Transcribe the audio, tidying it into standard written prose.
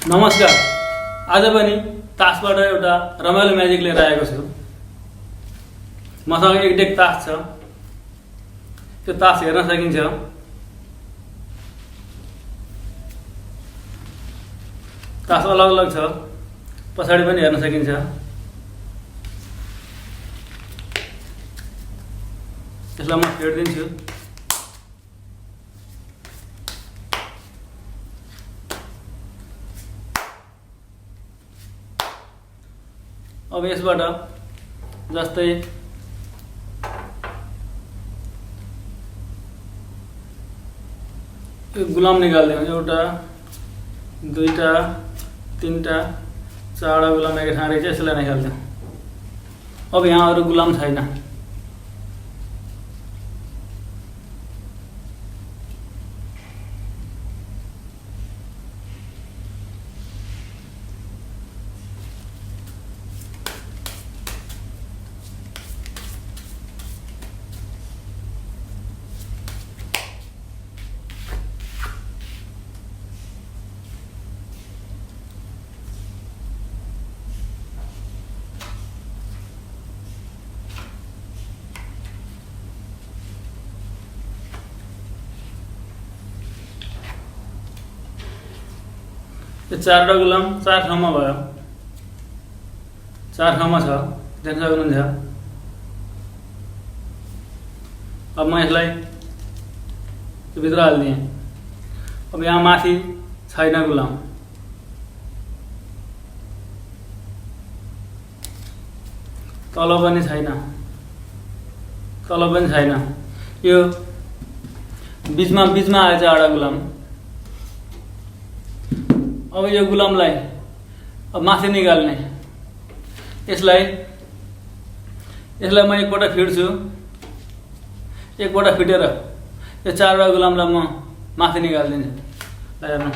नमस्कार। आज पनि तासबाट एउटा रमाइलो म्याजिक लिएर आएको छु। मसँग एक डेक तास छ। त्यो तास हेर्न सकिन्छ। तास अलग अलग छ, पछाडि पनि हेर्न सकिन्छ। यसलाई म फेर्दिन्छु। अब यसबाट जस्तै यो गुलाम निकाल्दिउँ। एउटा, दुईटा, तीनटा, चारवटा गुलाम एक ठाउँ रहेछ, यसलाई निकाल्दिउँ। अब यहाँ अरू गुलाम छैन। यो चारवटा गुलाम चार ठाउँमा भयो। चार ठाउँमा छ, देख्न सक्नुहुन्छ। अब म यसलाई यो भित्र हाल्दिएँ। अब यहाँ माथि छैन गुलाम। तल पनि छैन, तल पनि छैन। यो बीचमा आएछ एउटा गुलाम। अब यो गुलामलाई अब माथि निकाल्ने। यसलाई म एकपल्ट फिट्छु। एकपल्ट फिटेर यो चारवटा गुलामलाई म माथि निकाल्दिन्छु। हेर्नु।